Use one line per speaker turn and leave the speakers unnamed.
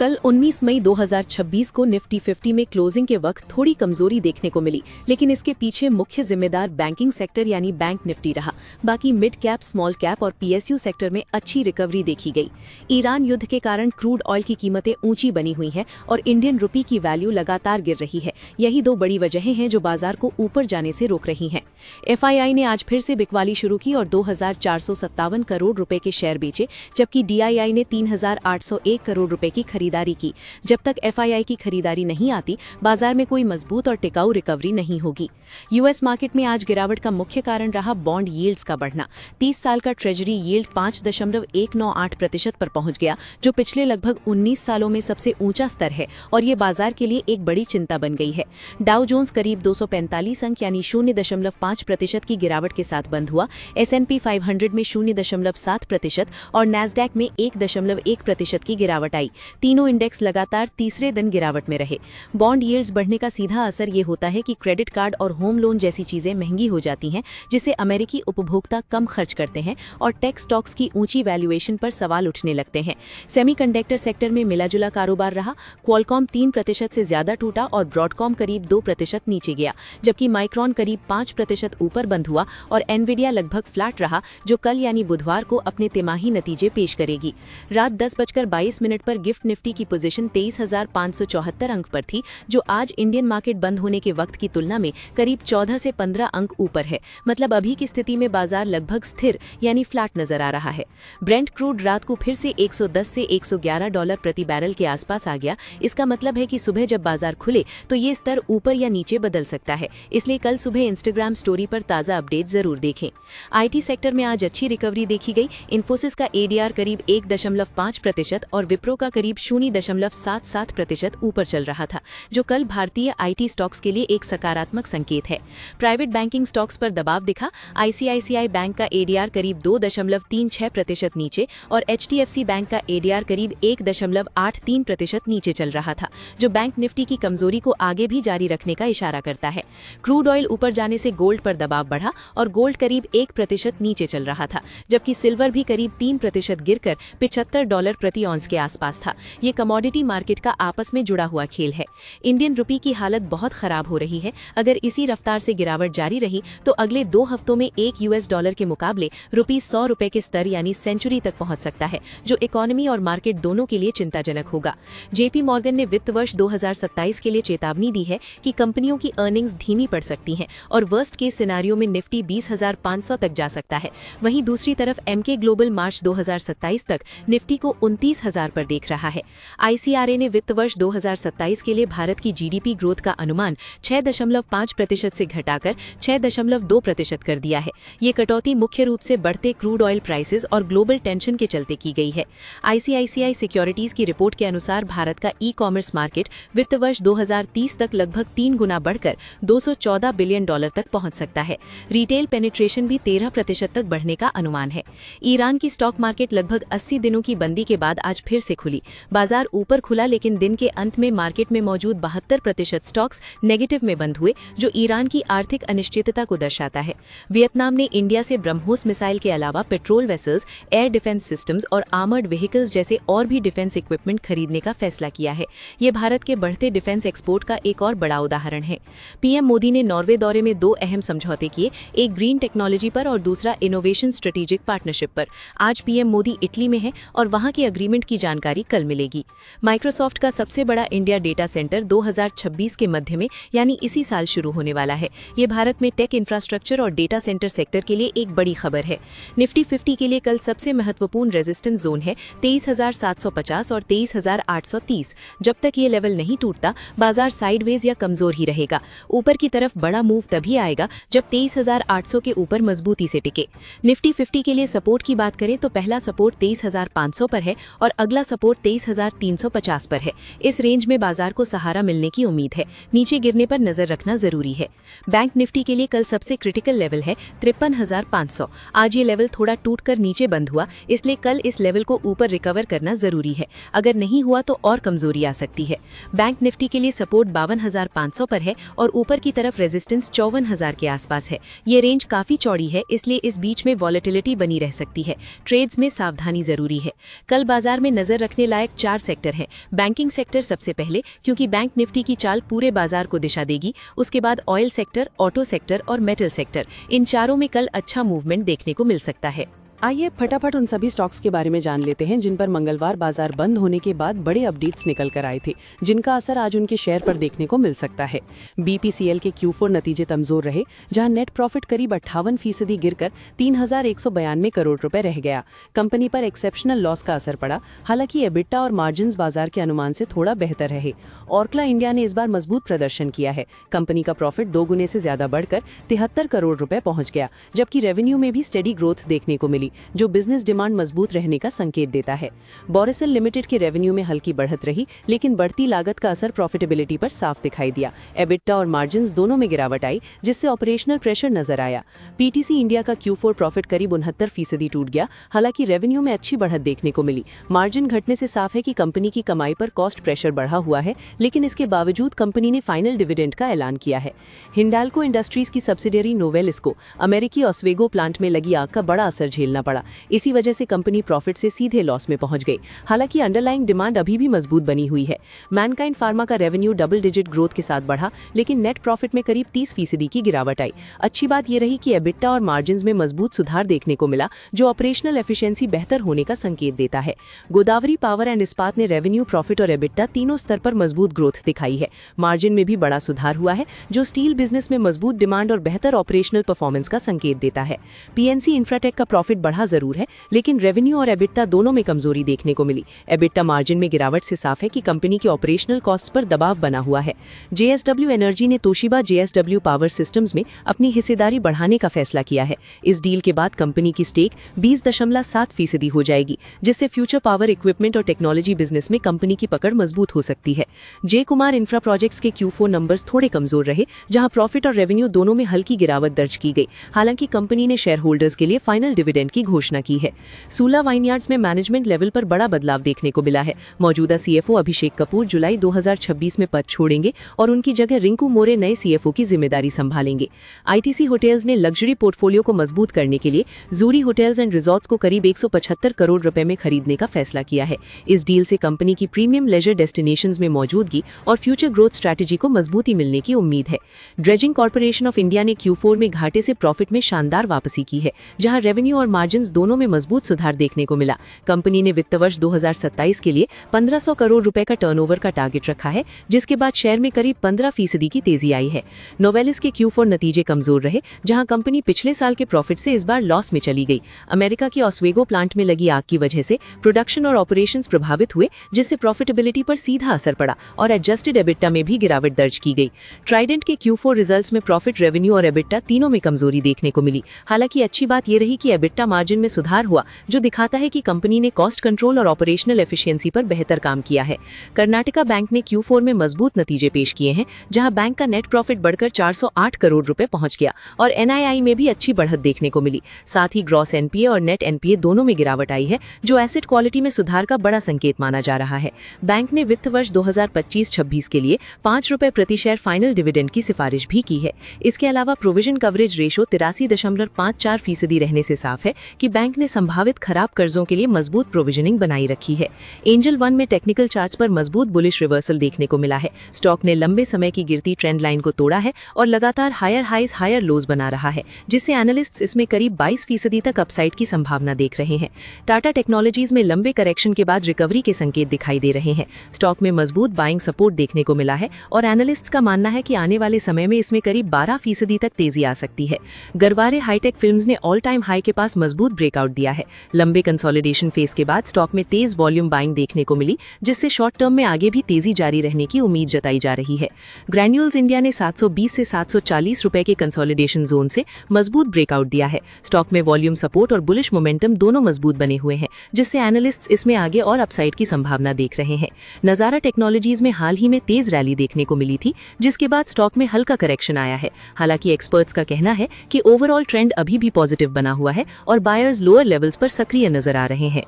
कल 19 मई 2026 को निफ्टी 50 में क्लोजिंग के वक्त थोड़ी कमजोरी देखने को मिली, लेकिन इसके पीछे मुख्य जिम्मेदार बैंकिंग सेक्टर यानी बैंक निफ्टी रहा। बाकी मिड कैप, स्मॉल कैप और पीएसयू सेक्टर में अच्छी रिकवरी देखी गई। ईरान युद्ध के कारण क्रूड ऑयल की कीमतें ऊंची बनी हुई हैं और इंडियन रुपी की वैल्यू लगातार गिर रही है। यही दो बड़ी वजहें हैं जो बाजार को ऊपर जाने से रोक रही हैं। एफआईआई ने आज फिर से बिकवाली शुरू की और 2457 करोड़ रुपए के शेयर बेचे, जबकि डीआईआई ने 3801 करोड़ रुपए की खरीदारी की। जब तक एफआईआई की खरीदारी नहीं आती, बाजार में कोई मजबूत और टिकाऊ रिकवरी नहीं होगी। यूएस मार्केट में आज गिरावट का मुख्य कारण रहा बॉन्ड यील्ड्स का बढ़ना। 30 साल का ट्रेजरी यील्ड 5.198% पर पहुंच गया, जो पिछले लगभग 19 सालों में सबसे ऊंचा स्तर है और ये बाजार के लिए एक बड़ी चिंता बन गई है। डाउ जोन्स करीब 245 अंक यानी 0.5% की गिरावट के साथ बंद हुआ। S&P 500 में 0.7% और नैस्डैक में 1.1% की गिरावट आई। तीनों इंडेक्स लगातार तीसरे दिन गिरावट में रहे। बॉन्ड यील्ड्स बढ़ने का सीधा असर ये होता है कि क्रेडिट कार्ड और होम लोन जैसी चीजें महंगी हो जाती हैं, जिससे अमेरिकी उपभोक्ता कम खर्च करते हैं और टेक स्टॉक्स की ऊंची वैल्यूएशन पर सवाल उठने लगते हैं। सेमीकंडक्टर सेक्टर में मिलाजुला कारोबार रहा। क्वालकॉम 3% से ज्यादा टूटा और ब्रॉडकॉम करीब 2% नीचे गया, जबकि माइक्रॉन करीब 5% ऊपर बंद हुआ और एनवीडिया लगभग फ्लैट रहा, जो कल यानी बुधवार को अपने तिमाही नतीजे पेश करेगी। रात 10:22 पर गिफ्ट निफ्टी की पोजीशन 23,574 अंक पर थी, जो आज इंडियन मार्केट बंद होने के वक्त की तुलना में करीब 14 से 15 अंक ऊपर है। मतलब अभी की स्थिति में बाजार लगभग स्थिर यानी फ्लैट नजर आ रहा है। ब्रेंट क्रूड रात को फिर से 110 से 111 डॉलर प्रति बैरल के आसपास आ गया। इसका मतलब है कि सुबह जब बाजार खुले तो ये स्तर ऊपर या नीचे बदल सकता है, इसलिए कल सुबह इंस्टाग्राम स्टोरी पर ताज़ा अपडेट जरूर देखें। आईटी सेक्टर में आज अच्छी रिकवरी देखी गई। इन्फोसिस का एडीआर करीब 1.5% और विप्रो का करीब 0.77% ऊपर चल रहा था, जो कल भारतीय आईटी स्टॉक्स के लिए एक सकारात्मक संकेत है। प्राइवेट बैंकिंग स्टॉक्स पर दबाव दिखा। आईसीआईसीआई बैंक का एडीआर करीब 2.36% नीचे और एचडीएफसी बैंक का एडीआर करीब 1.83% नीचे चल रहा था, जो बैंक निफ्टी की कमजोरी को आगे भी जारी रखने का इशारा करता है। क्रूड ऑयल ऊपर जाने से गोल्ड पर दबाव बढ़ा और गोल्ड करीब 1% नीचे चल रहा था, जबकि सिल्वर भी करीब 3% गिरकर $75 प्रति ऑन्स के आसपास था। ये कमोडिटी मार्केट का आपस में जुड़ा हुआ खेल है। इंडियन रुपी की हालत बहुत खराब हो रही है। अगर इसी रफ्तार से गिरावट जारी रही तो अगले 2 हफ्तों में एक यूएस डॉलर के मुकाबले रुपी 100 रुपए के स्तर यानी सेंचुरी तक पहुंच सकता है, जो इकोनॉमी और मार्केट दोनों के लिए चिंताजनक होगा। जेपी मॉर्गन ने वित्त वर्ष 2027 के लिए चेतावनी दी है कि कंपनियों की अर्निंग्स धीमी पड़ सकती हैं और वर्स्ट केस सिनारियो में निफ्टी 20,500 तक जा सकता है। वहीं दूसरी तरफ एमके ग्लोबल मार्च 2027 तक निफ्टी को 29,000 पर देख रहा है। आईसीआरए ने वित्त वर्ष 2027 के लिए भारत की जीडीपी ग्रोथ का अनुमान 6.5% से घटाकर 6.2% कर दिया है। ये कटौती मुख्य रूप से बढ़ते क्रूड ऑयल प्राइसेस और ग्लोबल टेंशन के चलते की गई है। आईसीआईसीआई सिक्योरिटीज की रिपोर्ट के अनुसार भारत का ई कॉमर्स मार्केट वित्त वर्ष 2030 तक लगभग 3 गुना बढ़कर $214 बिलियन तक पहुंच सकता है। रिटेल पेनिट्रेशन भी 13% तक बढ़ने का अनुमान है। ईरान की स्टॉक मार्केट लगभग 80 दिनों की बंदी के बाद आज फिर से खुली। बाजार ऊपर खुला, लेकिन दिन के अंत में मार्केट में मौजूद 72% स्टॉक्स नेगेटिव में बंद हुए, जो ईरान की आर्थिक अनिश्चितता को दर्शाता है। वियतनाम ने इंडिया से ब्रह्मोस मिसाइल के अलावा patrol vessels, air defence systems और आर्मर्ड व्हीकल्स जैसे और भी डिफेंस इक्विपमेंट खरीदने का फैसला किया है। ये भारत के बढ़ते डिफेंस एक्सपोर्ट का एक और बड़ा उदाहरण है। पीएम मोदी ने नॉर्वे दौरे में 2 अहम समझौते किए, एक ग्रीन टेक्नोलॉजी पर और दूसरा इनोवेशन स्ट्रेटेजिक पार्टनरशिप पर। आज पीएम मोदी इटली में है और वहां के अग्रीमेंट की जानकारी कल मिलेगी। माइक्रोसॉफ्ट का सबसे बड़ा इंडिया डेटा सेंटर 2026 के मध्य में यानी इसी साल शुरू होने वाला है। ये भारत में टेक इंफ्रास्ट्रक्चर और डेटा सेंटर सेक्टर के लिए एक बड़ी खबर है। निफ्टी 50 के लिए कल सबसे महत्वपूर्ण रेजिस्टेंस जोन है 23,750 और 23,830। जब तक ये लेवल नहीं टूटता, बाजार साइडवेज या कमजोर ही रहेगा। ऊपर की तरफ बड़ा मूव तभी आएगा जब 23,800 के ऊपर मजबूती से टिके। निफ्टी 50 के लिए सपोर्ट की बात करें तो पहला सपोर्ट 23,500 पर है और अगला सपोर्ट 23,350 पर है। इस रेंज में बाजार को सहारा मिलने की उम्मीद है। नीचे गिरने पर नजर रखना जरूरी है। बैंक निफ्टी के लिए कल सबसे क्रिटिकल लेवल है 53,500। आज ये लेवल थोड़ा टूटकर नीचे बंद हुआ, इसलिए कल इस लेवल को ऊपर रिकवर करना जरूरी है। अगर नहीं हुआ तो और कमजोरी आ सकती है। बैंक निफ्टी के लिए सपोर्ट 52,500 पर है और ऊपर की तरफ रेजिस्टेंस 54,000 के आसपास है। ये रेंज काफी चौड़ी है, इसलिए इस बीच में वॉलेटिलिटी बनी रह सकती है। ट्रेड्स में सावधानी जरूरी है। कल बाजार में नजर रखने लायक 4 सेक्टर हैं। बैंकिंग सेक्टर सबसे पहले, क्योंकि बैंक निफ्टी की चाल पूरे बाजार को दिशा देगी। उसके बाद ऑयल सेक्टर, ऑटो सेक्टर और मेटल सेक्टर। इन चारों में कल अच्छा मूवमेंट देखने को मिल सकता है।
आइए फटाफट उन सभी स्टॉक्स के बारे में जान लेते हैं जिन पर मंगलवार बाजार बंद होने के बाद बड़े अपडेट्स निकल कर आए थे, जिनका असर आज उनके शेयर पर देखने को मिल सकता है। बीपीसीएल के Q4 नतीजे कमजोर रहे, जहां नेट प्रॉफिट करीब 58% गिरकर 3,192 करोड़ रुपए रह गया। कंपनी पर एक्सेप्शनल लॉस का असर पड़ा, हालांकि एबिटा और मार्जिन्स बाजार के अनुमान से थोड़ा बेहतर रहे। ऑर्कला इंडिया ने इस बार मजबूत प्रदर्शन किया है। कंपनी का प्रॉफिट 2 गुने से ज्यादा बढ़कर 73 करोड़ रुपए पहुंच गया, जबकि रेवेन्यू में भी स्टेडी ग्रोथ देखने को मिली, जो बिजनेस डिमांड मजबूत रहने का संकेत देता है। बोरोसिल लिमिटेड के रेवेन्यू में हल्की बढ़त रही, लेकिन बढ़ती लागत का असर प्रॉफिटेबिलिटी पर साफ दिखाई दिया। एबिटा और मार्जिन्स दोनों में गिरावट आई, जिससे ऑपरेशनल प्रेशर नजर आया। पीटीसी इंडिया का Q4 प्रॉफिट करीब 69% टूट गया, हालांकि रेवेन्यू में अच्छी बढ़त देखने को मिली। मार्जिन घटने से साफ है कि कंपनी की कमाई पर कॉस्ट प्रेशर बढ़ा हुआ है, लेकिन इसके बावजूद कंपनी ने फाइनल डिविडेंड का ऐलान किया है। हिंडाल्को इंडस्ट्रीज की सब्सिडियरी नोवेलिस को अमेरिकी ऑस्वेगो प्लांट में लगी आग का बड़ा असर झेलना पड़ा। इसी वजह से कंपनी प्रॉफिट से सीधे लॉस में पहुंच गई। हालांकि अंडरलाइंग डिमांड अभी भी मजबूत बनी हुई है। मैनकाइंड फार्मा का रेवेन्यू डबल डिजिट ग्रोथ के साथ बढ़ा, लेकिन नेट प्रॉफिट में करीब 30% की गिरावट आई। अच्छी बात यह रही कि एबिटा और मार्जिन्स में मजबूत सुधार देखने को मिला, जो ऑपरेशनल एफिशिएंसी बेहतर होने का संकेत देता है। गोदावरी पावर एंड इस्पात ने रेवेन्यू, प्रॉफिट और एबिटा तीनों स्तर पर मजबूत ग्रोथ दिखाई है। मार्जिन में भी बड़ा सुधार हुआ है, जो स्टील बिजनेस में मजबूत डिमांड और बेहतर ऑपरेशनल परफॉर्मेंस का संकेत देता है। पीएनसी इंफ्राटेक का प्रॉफिट बढ़ा जरूर है, लेकिन रेवेन्यू और एबिटा दोनों में कमजोरी देखने को मिली। एबिटा मार्जिन में गिरावट से साफ है कि कंपनी की ऑपरेशनल कॉस्ट पर दबाव बना हुआ है। जेएसडब्ल्यू एनर्जी ने तोशिबा जेएसडब्ल्यू पावर सिस्टम्स में अपनी हिस्सेदारी बढ़ाने का फैसला किया है। इस डील के बाद कंपनी की स्टेक 20.7% हो जाएगी, जिससे फ्यूचर पावर इक्विपमेंट और टेक्नोलॉजी बिजनेस में कंपनी की पकड़ मजबूत हो सकती है। जे कुमार इंफ्रा प्रोजेक्ट्स के Q4 नंबर्स थोड़े कमजोर रहे, जहां प्रॉफिट और रेवेन्यू दोनों में हल्की गिरावट दर्ज की गई। हालांकि कंपनी ने शेयर होल्डर्स के लिए फाइनल डिविडेंड की घोषणा की है। सूला वाइनयार्ड्स में मैनेजमेंट लेवल पर बड़ा बदलाव देखने को मिला है। मौजूदा सीएफओ अभिषेक कपूर जुलाई 2026 में पद छोड़ेंगे और उनकी जगह रिंकू मोरे नए सीएफओ की जिम्मेदारी संभालेंगे। आईटीसी होटल्स ने लग्जरी पोर्टफोलियो को मजबूत करने के लिए जूरी होटल्स एंड रिजॉर्ट्स को करीब 175 करोड़ रुपए में खरीदने का फैसला किया है। इस डील से कंपनी की प्रीमियम लेजर डेस्टिनेशंस में मौजूदगी और फ्यूचर ग्रोथ स्ट्रैटेजी को मजबूती मिलने की उम्मीद है। ड्रेजिंग कॉर्पोरेशन ऑफ इंडिया ने Q4 में घाटे से प्रॉफिट में शानदार वापसी की है, जहां रेवेन्यू और मार्जिन्स दोनों में मजबूत सुधार देखने को मिला। कंपनी ने वित्त वर्ष 2027 के लिए 1500 करोड़ रुपए का टर्नओवर का टारगेट रखा है, जिसके बाद शेयर में करीब 15% की तेजी आई है। नोवेलिस के Q4 नतीजे कमजोर रहे, जहां कंपनी पिछले साल के प्रॉफिट से इस बार लॉस में चली गई। अमेरिका के ऑस्वेगो प्लांट में लगी आग की वजह से प्रोडक्शन और ऑपरेशंस प्रभावित हुए, जिससे प्रॉफिटेबिलिटी पर सीधा असर पड़ा और एडजस्टेड एबिटा में भी गिरावट दर्ज की गई। ट्राइडेंट के Q4 रिजल्ट्स में प्रॉफिट, रेवेन्यू और एबिटा तीनों में कमजोरी देखने को मिली। हालांकि अच्छी बात यह रही कि एबिटा मार्जिन में सुधार हुआ, जो दिखाता है कि कंपनी ने कॉस्ट कंट्रोल और ऑपरेशनल एफिशिएंसी पर बेहतर काम किया है। कर्नाटका बैंक ने Q4 में मजबूत नतीजे पेश किए हैं, जहां बैंक का नेट प्रॉफिट बढ़कर 408 करोड़ रुपए पहुंच गया और एनआईआई में भी अच्छी बढ़त देखने को मिली। साथ ही ग्रॉस एनपीए और नेट एनपीए दोनों में गिरावट आई है, जो एसेट क्वालिटी में सुधार का बड़ा संकेत माना जा रहा है। बैंक ने वित्त वर्ष 2025-26 के लिए 5 रुपए प्रति शेयर फाइनल डिविडेंड की सिफारिश भी की है। इसके अलावा प्रोविजन कवरेज रेशो 83.54% रहने से साफ है कि बैंक ने संभावित खराब कर्जों के लिए मजबूत प्रोविजनिंग बनाई रखी है। एंजल वन में टेक्निकल चार्ट्स पर मजबूत बुलिश रिवर्सल देखने को मिला है। स्टॉक ने लंबे समय की गिरती ट्रेंड लाइन को तोड़ा है और लगातार हायर हाइज हायर लोज बना रहा है, जिससे एनालिस्ट्स इसमें करीब 22% तक अपसाइड की संभावना देख रहे हैं। टाटा टेक्नोलॉजीज में लंबे करेक्शन के बाद रिकवरी के संकेत दिखाई दे रहे हैं। स्टॉक में मजबूत बाइंग सपोर्ट देखने को मिला है और एनालिस्ट्स का मानना है कि आने वाले समय में इसमें करीब 12% तक तेजी आ सकती है। गरवारे हाईटेक फिल्म्स ने ऑल टाइम हाई के पास मजबूत ब्रेकआउट दिया है। लंबे कंसोलिडेशन फेज के बाद स्टॉक में तेज वॉल्यूम बाइंग देखने को मिली, जिससे शॉर्ट टर्म में आगे भी तेजी जारी रहने की उम्मीद जताई जा रही है। ग्रैन्यूल्स इंडिया ने 720 से 740 रुपए के कंसोलिडेशन जोन से मजबूत ब्रेकआउट दिया है। स्टॉक में वॉल्यूम सपोर्ट और बुलिश मोमेंटम दोनों मजबूत बने हुए हैं, जिससे एनालिस्ट्स इसमें आगे और अपसाइड की संभावना देख रहे हैं। नजारा टेक्नोलॉजीज में हाल ही में तेज रैली देखने को मिली थी, जिसके बाद स्टॉक में हल्का करेक्शन आया है। हालांकि एक्सपर्ट्स का कहना है कि ओवरऑल ट्रेंड अभी भी पॉजिटिव बना हुआ है और बायर्स लोअर लेवल्स पर सक्रिय नजर आ रहे हैं।